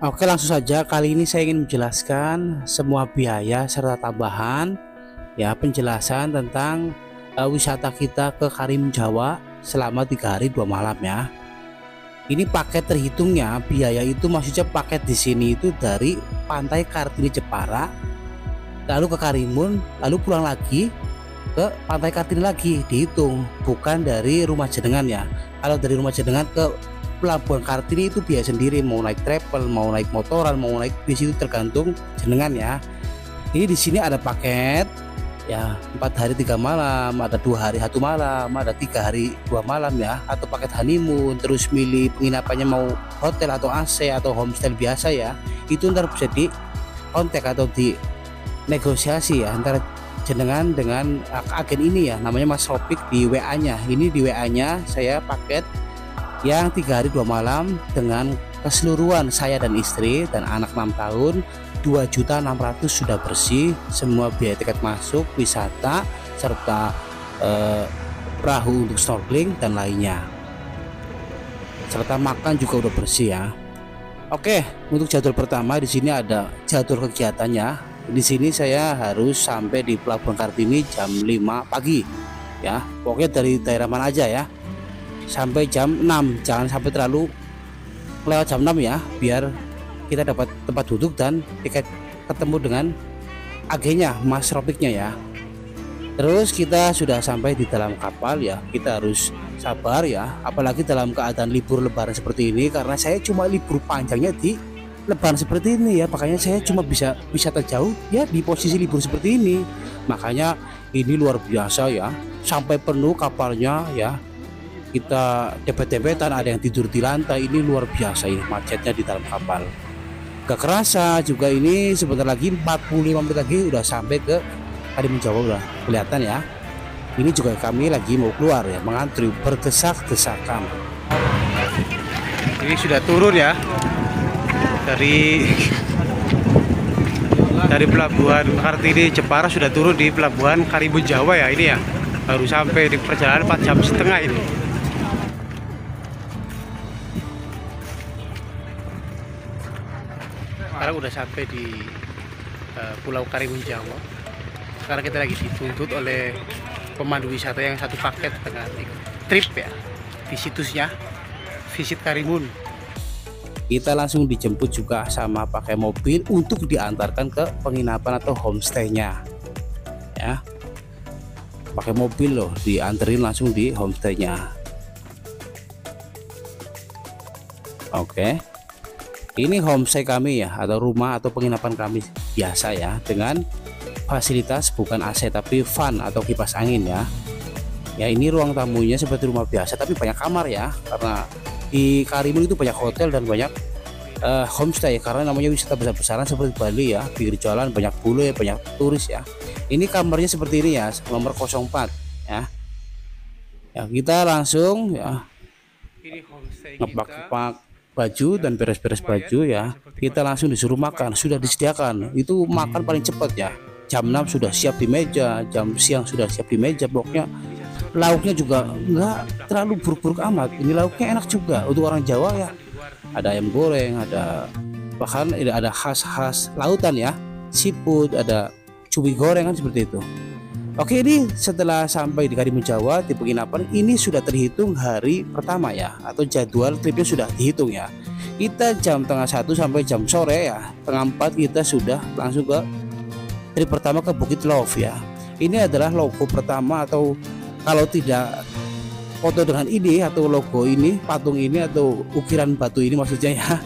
Oke, langsung saja kali ini saya ingin menjelaskan semua biaya serta tambahan ya, penjelasan tentang wisata kita ke Karimun Jawa selama 3 hari 2 malam ya. Ini paket terhitungnya biaya itu, maksudnya paket di sini itu dari Pantai Kartini Jepara lalu ke Karimun, lalu pulang lagi ke Pantai Kartini lagi dihitung, bukan dari rumah jenengan ya. Kalau dari rumah jenengan ke Pelabuhan Kartini itu biaya sendiri, mau naik travel, mau naik motoran, mau naik bis, itu tergantung jenengan ya. Ini di sini ada paket ya, 4 hari 3 malam, ada 2 hari 1 malam, ada 3 hari 2 malam ya, atau paket honeymoon. Terus milih penginapannya mau hotel atau AC atau homestay biasa ya, itu ntar bisa di kontak atau di negosiasi ya antara jenengan dengan agen ini ya, namanya Mas Ropik, di WA nya. Ini di WA nya saya paket yang 3 hari 2 malam dengan keseluruhan saya dan istri dan anak 6 tahun, 2.600.000 sudah bersih, semua biaya tiket masuk, wisata serta perahu untuk snorkeling dan lainnya, serta makan juga udah bersih ya. Oke, untuk jadwal pertama di sini ada jadwal kegiatannya. Di sini saya harus sampai di Pelabuhan Kartini jam 5 pagi ya, pokoknya dari daerah mana aja ya, sampai jam 6, jangan sampai terlalu lewat jam 6 ya, biar kita dapat tempat duduk dan tiket ketemu dengan agennya Mas Ropiknya ya. Terus kita sudah sampai di dalam kapal ya, kita harus sabar ya, apalagi dalam keadaan libur lebaran seperti ini, karena saya cuma libur panjangnya di lebaran seperti ini ya, makanya saya cuma bisa terjauh ya di posisi libur seperti ini. Makanya ini luar biasa ya, sampai penuh kapalnya ya, kita dempet-dempetan, ada yang tidur di lantai. Ini luar biasa ini macetnya di dalam kapal. Gak kerasa juga ini sebentar lagi, 45 menit lagi udah sampai ke Karimun Jawa, udah kelihatan ya. Ini juga kami lagi mau keluar ya, mengantri berdesak-desakan. Ini sudah turun ya dari Pelabuhan Kartini Jepara, sudah turun di Pelabuhan Karimun Jawa ya. Ini ya baru sampai di perjalanan 4,5 jam ini. Sekarang udah sampai di Pulau Karimun Jawa. Sekarang kita lagi dituntut oleh pemandu wisata yang satu paket dengan trip ya di situsnya Visit Karimun. Kita langsung dijemput juga sama pakai mobil untuk diantarkan ke penginapan atau homestaynya ya. Pakai mobil loh, dianterin langsung di homestaynya. Oke, ini homestay kami ya, atau rumah atau penginapan kami biasa ya, dengan fasilitas bukan AC tapi fan atau kipas angin ya. Ya, ini ruang tamunya seperti rumah biasa tapi banyak kamar ya, karena di Karimun itu banyak hotel dan banyak homestay, karena namanya wisata besar-besaran seperti Bali ya, pinggir jalan banyak bule, banyak turis ya. Ini kamarnya seperti ini ya, nomor 04 ya. Ya, kita langsung ya ngepak-ngepak baju dan beres-beres baju ya. Kita langsung disuruh makan, sudah disediakan. Itu makan paling cepat ya, jam 6 sudah siap di meja, jam siang sudah siap di meja. Pokoknya lauknya juga enggak terlalu buruk-buruk amat. Ini lauknya enak juga untuk orang Jawa ya. Ada ayam goreng, ada bahkan ada khas-khas lautan ya, seafood, ada cumi goreng kan, seperti itu. Oke, ini setelah sampai di Karimun Jawa di penginapan ini sudah terhitung hari pertama ya, atau jadwal tripnya sudah dihitung ya. Kita jam tengah 1 sampai jam sore ya, tengah 4 kita sudah langsung ke trip pertama ke Bukit Love ya. Ini adalah logo pertama, atau kalau tidak foto dengan ini atau logo ini, patung ini atau ukiran batu ini maksudnya ya,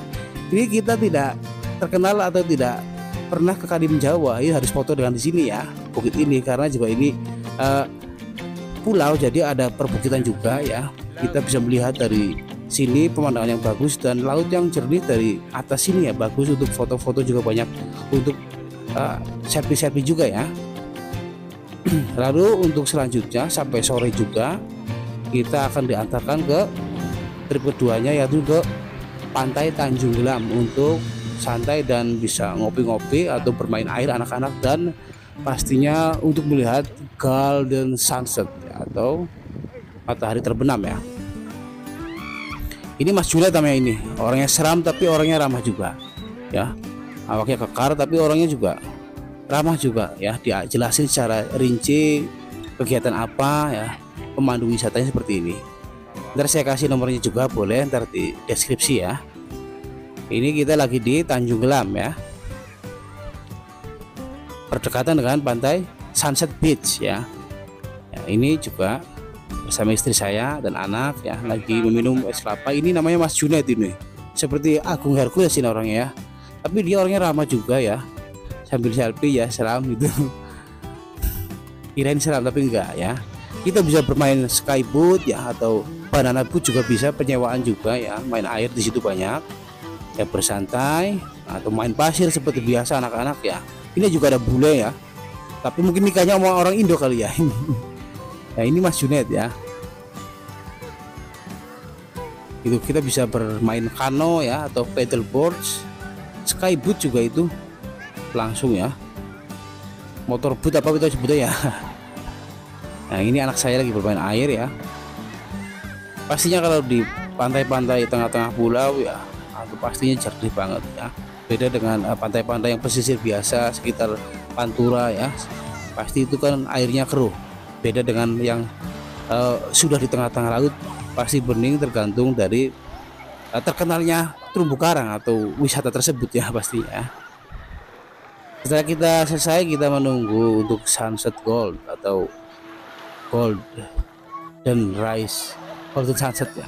ini kita tidak terkenal atau tidak pernah ke Karimun Jawa, ini harus foto dengan di sini ya, bukit ini, karena juga ini pulau, jadi ada perbukitan juga ya. Kita bisa melihat dari sini pemandangan yang bagus dan laut yang jernih dari atas sini ya, bagus untuk foto-foto, juga banyak untuk selfie-selfie juga ya. Lalu untuk selanjutnya sampai sore juga kita akan diantarkan ke trip keduanya, yaitu ke Pantai Tanjung Gelam untuk santai dan bisa ngopi-ngopi atau bermain air anak-anak, dan pastinya untuk melihat golden sunset atau matahari terbenam ya. Ini Mas Juliet namanya, ini orangnya seram tapi orangnya ramah juga. ya, awaknya kekar tapi orangnya juga ramah juga ya, dia jelasin secara rinci kegiatan apa ya, pemandu wisatanya seperti ini. Ntar saya kasih nomornya juga, boleh ntar di deskripsi ya. Ini kita lagi di Tanjung Gelam ya, berdekatan dengan pantai Sunset Beach ya. Ya, ini juga bersama istri saya dan anak ya, lagi meminum es kelapa. Ini namanya Mas Junaid, ini seperti Agung Hercules ini orangnya ya, tapi dia orangnya ramah juga ya, sambil selfie ya, salam gitu. Kirain salam tapi enggak ya. Kita bisa bermain skyboat ya, atau banana boat juga bisa, penyewaan juga ya, main air di situ banyak ya, bersantai atau main pasir seperti biasa anak-anak ya. Ini juga ada bule ya, tapi mungkin nikahnya sama orang Indo kali ya. Nah ini Mas Junaid ya. Itu kita bisa bermain kano ya, atau paddleboards, skyboat juga itu langsung ya, motorboat apa kita sebutnya ya. Nah ini anak saya lagi bermain air ya. Pastinya kalau di pantai-pantai tengah-tengah pulau ya, itu pastinya jernih banget ya. Beda dengan pantai-pantai yang pesisir biasa sekitar Pantura ya, pasti itu kan airnya keruh. Beda dengan yang sudah di tengah-tengah laut, pasti bening, tergantung dari terkenalnya terumbu karang atau wisata tersebut ya pasti ya. Setelah kita selesai, kita menunggu untuk sunset gold atau gold dan rise, golden sunset ya.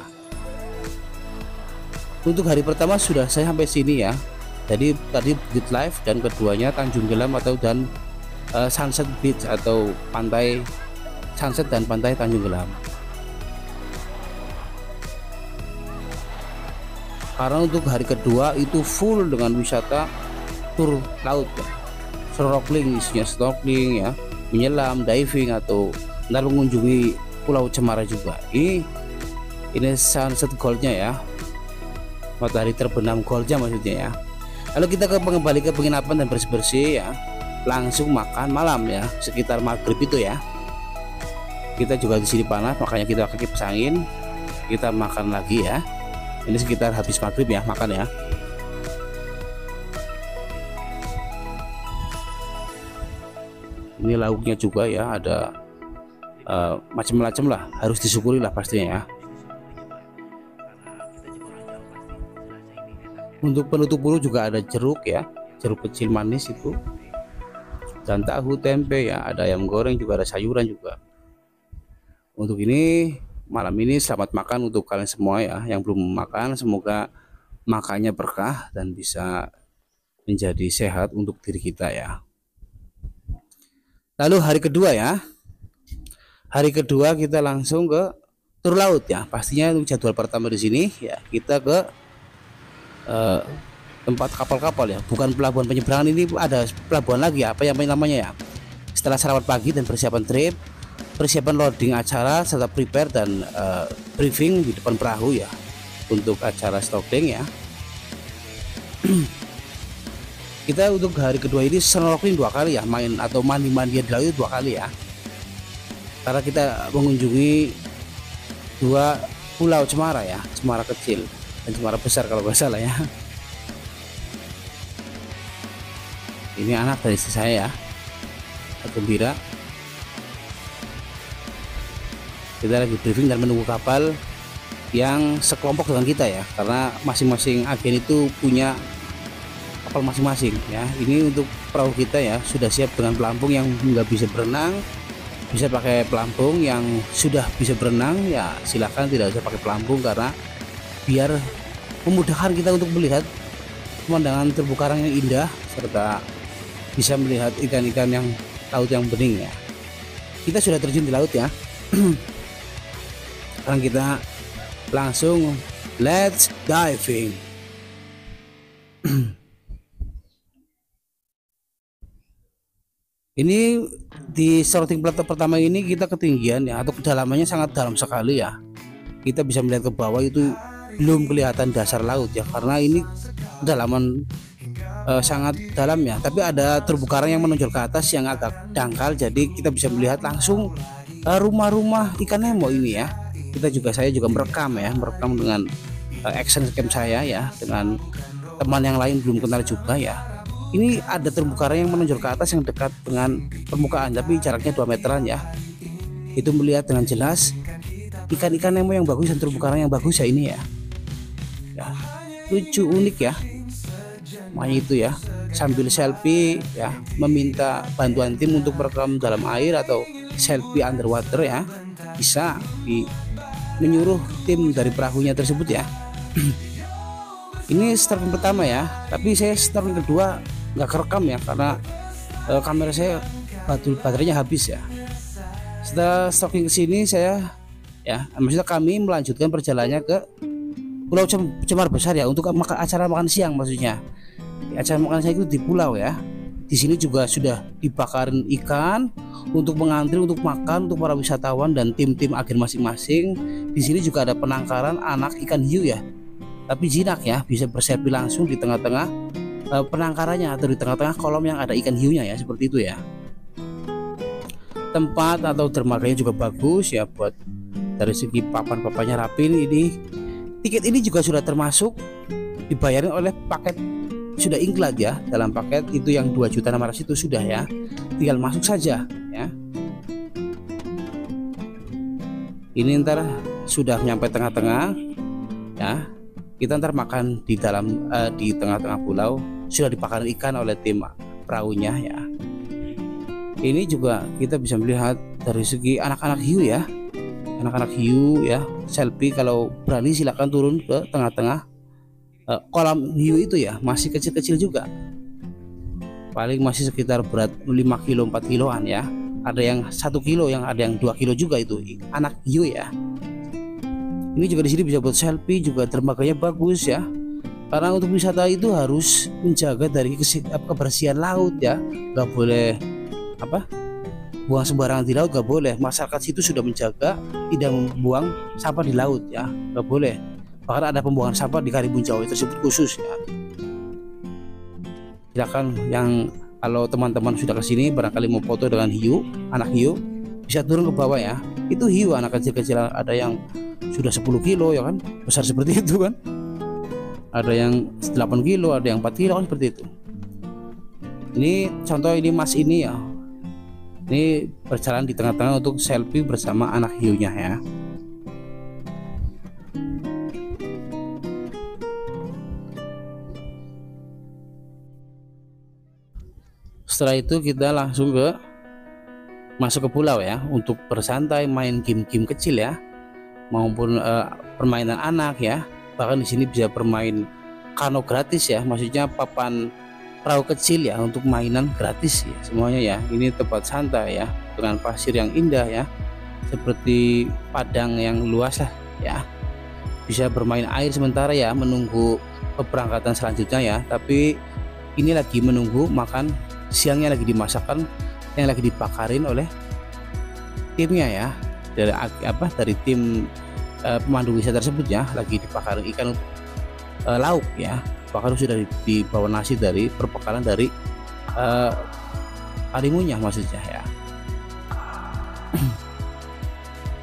Untuk hari pertama sudah saya sampai sini ya. Jadi tadi Bukit Live, dan keduanya Tanjung Gelam atau dan Sunset Beach atau pantai Sunset dan pantai Tanjung Gelam. Karena untuk hari kedua itu full dengan wisata tur laut ya, snorkeling, isinya snorkeling ya, menyelam, diving, atau ntar mengunjungi Pulau Cemara juga. Ini sunset goldnya ya, matahari terbenam goldnya maksudnya ya. Lalu kita kembali ke penginapan dan bersih-bersih ya, langsung makan malam ya, sekitar maghrib itu ya. Kita juga di sini panas, makanya kita pakai kipas angin. Kita makan lagi ya. Ini sekitar habis maghrib ya, makan ya. Ini lauknya juga ya, ada macam-macam lah, harus disyukuri lah pastinya ya. Untuk penutup bulu juga ada jeruk ya, jeruk kecil manis itu, dan tahu tempe ya, ada ayam goreng juga, ada sayuran juga. Untuk ini malam ini selamat makan untuk kalian semua ya, yang belum makan semoga makannya berkah dan bisa menjadi sehat untuk diri kita ya. Lalu hari kedua ya, hari kedua kita langsung ke tur laut ya, pastinya untuk jadwal pertama di sini ya, kita ke tempat kapal-kapal ya, bukan pelabuhan penyeberangan, ini ada pelabuhan lagi ya, apa yang namanya ya. Setelah sarapan pagi dan persiapan trip, persiapan loading acara, serta prepare dan briefing di depan perahu ya, untuk acara snorkeling ya. Kita untuk hari kedua ini snorkeling 2 kali ya, main atau mandi-mandian di laut 2 kali ya, karena kita mengunjungi 2 pulau Cemara ya, Cemara kecil dan Cemara besar kalau nggak salah ya. Ini anak dari istri saya ya, gembira. Kita lagi briefing dan menunggu kapal yang sekelompok dengan kita ya, karena masing-masing agen itu punya kapal masing-masing ya. Ini untuk perahu kita ya, sudah siap dengan pelampung. Yang nggak bisa berenang bisa pakai pelampung, yang sudah bisa berenang ya silakan tidak usah pakai pelampung, karena biar memudahkan kita untuk melihat pemandangan terumbu karang yang indah, serta bisa melihat ikan-ikan yang laut yang bening ya. Kita sudah terjun di laut ya. Sekarang kita langsung let's diving. Ini di snorkeling pertama ini kita ketinggian ya, atau kedalamannya sangat dalam sekali ya. Kita bisa melihat ke bawah itu belum kelihatan dasar laut ya, karena ini kedalaman sangat dalam ya. Tapi ada terumbu karang yang menonjol ke atas yang agak dangkal, jadi kita bisa melihat langsung rumah-rumah ikan Nemo ini ya. Saya juga merekam ya, merekam dengan action cam saya ya, dengan teman yang lain belum kenal juga ya. Ini ada terumbu karang yang menonjol ke atas yang dekat dengan permukaan, tapi jaraknya 2 meteran ya. Itu melihat dengan jelas ikan-ikan Nemo yang bagus dan terumbu karang yang bagus ya ini ya. Ya, lucu unik ya. Makanya itu ya, sambil selfie ya, meminta bantuan tim untuk merekam dalam air atau selfie underwater ya, bisa menyuruh tim dari perahunya tersebut ya. Ini snorkeling pertama ya, tapi saya snorkeling kedua nggak kerekam ya karena kamera saya baterainya habis ya. Setelah snorkeling ke sini saya ya, maksudnya kami melanjutkan perjalanannya ke Pulau Cemar Besar ya untuk acara makan siang maksudnya. Acara makan siang itu di pulau ya. Di sini juga sudah dibakarin ikan untuk mengantri untuk makan untuk para wisatawan dan tim-tim agen masing-masing. Di sini juga ada penangkaran anak ikan hiu ya. Tapi jinak ya, bisa berselfie langsung di tengah-tengah penangkarannya atau di tengah-tengah kolam yang ada ikan hiunya ya, seperti itu ya. Tempat atau dermaganya juga bagus ya, buat dari segi papan-papannya rapi. Ini tiket ini juga sudah termasuk dibayarin oleh paket, sudah include ya, dalam paket itu yang 2.600.000 itu sudah ya, tinggal masuk saja ya. Ini ntar sudah nyampe tengah-tengah ya, kita ntar makan di dalam di tengah-tengah pulau, sudah dibakar ikan oleh tim perahunya ya. Ini juga kita bisa melihat dari segi anak-anak hiu ya, anak-anak hiu ya, selfie kalau berani silakan turun ke tengah-tengah kolam hiu itu ya, masih kecil-kecil juga, paling masih sekitar berat 5 kilo 4 kiloan ya, ada yang 1 kilo, yang ada yang 2 kilo juga itu anak hiu ya. Ini juga di sini bisa buat selfie, juga dermaganya bagus ya. Karena untuk wisata itu harus menjaga dari kebersihan laut ya, nggak boleh buang sembarangan di laut, nggak boleh. Masyarakat situ sudah menjaga tidak membuang sampah di laut ya, nggak boleh. Bahkan ada pembuangan sampah di Karimun Jawa tersebut khusus ya. Silakan yang kalau teman-teman sudah kesini barangkali mau foto dengan hiu, anak hiu, bisa turun ke bawah ya. Itu hiu anak kecil-kecil, ada yang sudah 10 kilo ya kan, besar seperti itu kan, ada yang 8 kilo, ada yang 4 kilo kan, seperti itu. Ini contoh, ini mas ini ya, ini berjalan di tengah-tengah untuk selfie bersama anak hiunya ya. Setelah itu kita langsung masuk ke pulau ya, untuk bersantai, main game-game kecil ya, maupun permainan anak ya. Bahkan di sini bisa bermain kano gratis ya, maksudnya papan perahu kecil ya, untuk mainan gratis ya semuanya ya. Ini tempat santai ya, dengan pasir yang indah ya, seperti padang yang luas lah ya. Bisa bermain air sementara ya, menunggu keberangkatan selanjutnya ya. Tapi ini lagi menunggu makan siangnya, lagi dimasakkan yang lagi dibakarin oleh timnya ya, dari tim pemandu wisata tersebut ya, lagi dibakarin ikan untuk lauk ya. Bahkan sudah dibawa nasi dari perbekalan dari Karimunnya maksudnya ya.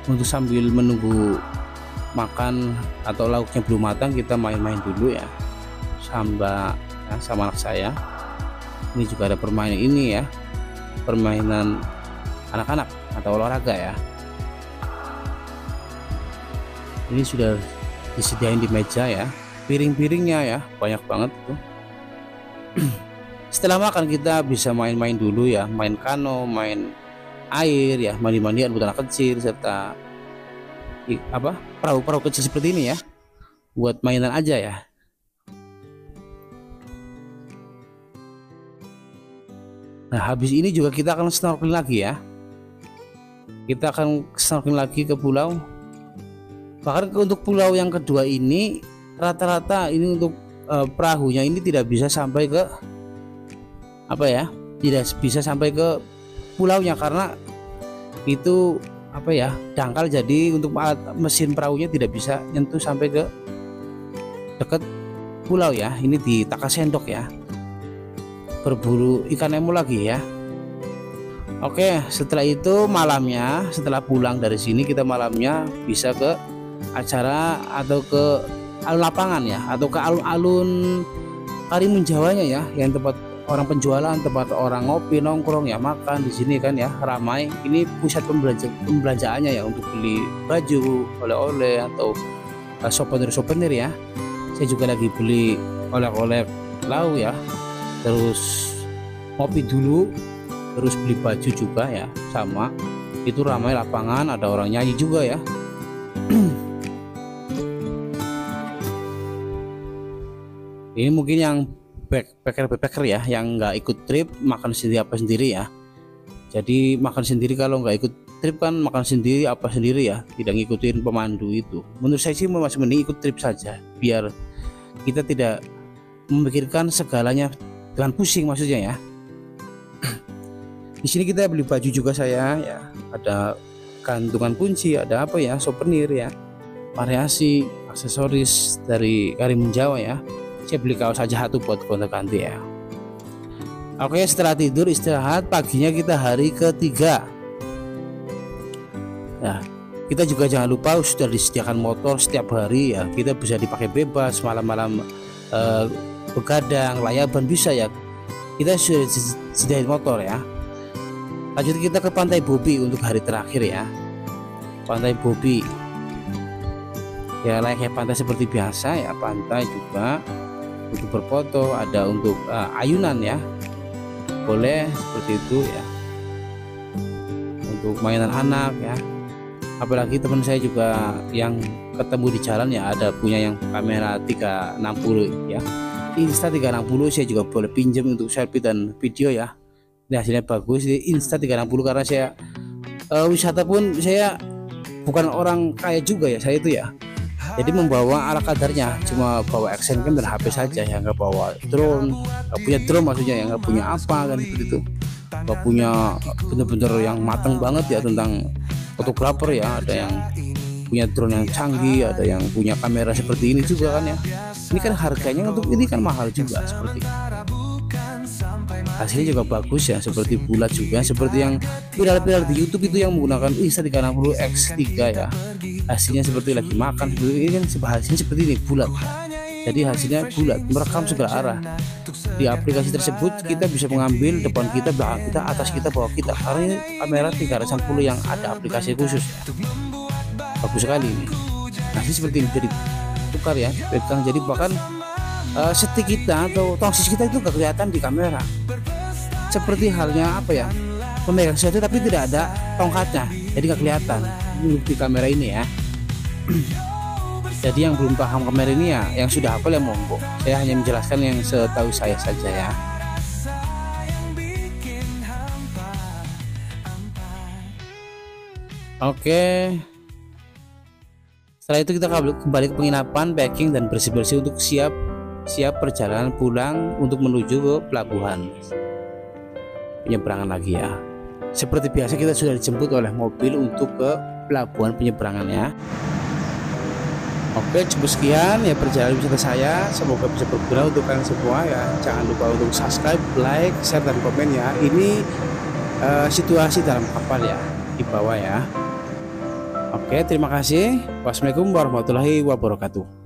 Untuk sambil menunggu makan atau lauknya belum matang, kita main-main dulu ya sama anak saya. Ini juga ada permainan ini ya, permainan anak-anak atau olahraga ya. Ini sudah disediain di meja ya, piring-piringnya ya banyak banget tuh. Setelah makan kita bisa main-main dulu ya, main kano, main air ya, mandi-mandian buat anak kecil, serta perahu-perahu kecil seperti ini ya, buat mainan aja ya. Nah habis ini juga kita akan snorkeling lagi ya, kita akan snorkeling lagi ke pulau. Bahkan untuk pulau yang kedua ini rata-rata ini untuk perahunya ini tidak bisa sampai ke tidak bisa sampai ke pulaunya, karena itu dangkal, jadi untuk mesin perahunya tidak bisa nyentuh sampai ke dekat pulau ya. Ini di Takasendok ya, berburu ikan Nemo lagi ya. Oke, setelah itu malamnya, setelah pulang dari sini, kita malamnya bisa ke acara atau ke alun lapangan ya, atau ke alun-alun Karimun Jawanya ya, yang tempat orang penjualan, tempat orang ngopi nongkrong ya, makan di sini kan ya, ramai. Ini pusat pembelanjaannya ya, untuk beli baju, oleh-oleh atau souvenir ya. Saya juga lagi beli oleh-oleh lau ya, terus ngopi dulu, terus beli baju juga ya, sama. Itu ramai lapangan, ada orang nyanyi juga ya. Ini mungkin yang backpacker ya, yang nggak ikut trip, makan sendiri apa sendiri ya. Jadi makan sendiri, kalau nggak ikut trip kan makan sendiri apa sendiri ya, tidak ngikutin pemandu itu. Menurut saya sih masih mending ikut trip saja, biar kita tidak memikirkan segalanya dengan pusing maksudnya ya. Di sini kita beli baju juga saya ya, ada gantungan kunci, ada apa ya, souvenir ya, variasi aksesoris dari Karimun Jawa ya. Saya beli kaos aja satu buat gonta-ganti ya. Oke, setelah tidur istirahat, paginya kita hari ketiga. Nah, kita juga jangan lupa sudah disediakan motor setiap hari ya, kita bisa dipakai bebas, malam-malam begadang, layaban bisa ya. Kita sudah disediakan motor ya. Lanjut kita ke Pantai Bobi untuk hari terakhir ya. Pantai Bobi ya, layaknya pantai seperti biasa ya, pantai juga untuk berfoto, ada untuk ayunan ya, boleh seperti itu ya, untuk mainan anak ya. Apalagi teman saya juga yang ketemu di jalan ya, ada punya yang kamera 360 ya, Insta360, saya juga boleh pinjam untuk selfie dan video ya. Ini hasilnya bagus di Insta360, karena saya wisata pun saya bukan orang kaya juga ya, saya itu ya. Jadi membawa ala kadarnya, cuma bawa action cam dan HP saja ya, nggak bawa drone, nggak punya drone maksudnya ya, nggak punya apa kan seperti itu, nggak punya bener-bener yang matang banget ya tentang fotografer ya. Ada yang punya drone yang canggih, ada yang punya kamera seperti ini juga kan ya. Ini kan harganya untuk ini kan mahal juga seperti itu. Hasilnya juga bagus ya, seperti bulat juga, seperti yang viral-viral di YouTube itu yang menggunakan Insta360 X3 ya. Hasilnya seperti lagi makan seperti ini kan, hasilnya seperti ini bulat. Jadi hasilnya bulat, merekam segala arah. Di aplikasi tersebut kita bisa mengambil depan kita, belakang kita, atas kita, bawah kita, karena ini kamera 360 yang ada aplikasi khusus ya. Bagus sekali ini. Hasil seperti ini, jadi tukar ya, pegang, jadi bahkan setik kita atau tongsis kita itu gak kelihatan di kamera, seperti halnya apa ya, memegang sesuatu tapi tidak ada tongkatnya, jadi gak kelihatan di kamera ini ya. Jadi yang belum paham kamera ini ya, yang sudah hafal ya monggo, saya hanya menjelaskan yang setahu saya saja ya. Oke, setelah itu kita kembali ke penginapan, packing dan bersih-bersih untuk siap perjalanan pulang untuk menuju ke pelabuhan penyeberangan lagi ya. Seperti biasa kita sudah dijemput oleh mobil untuk ke pelabuhan penyeberangan ya. Oke, cukup sekian ya perjalanan wisata saya, semoga bisa berguna untuk kalian semua ya. Jangan lupa untuk subscribe, like, share dan komen ya. Ini situasi dalam kapal ya, di bawah ya. Oke, terima kasih. Wassalamualaikum warahmatullahi wabarakatuh.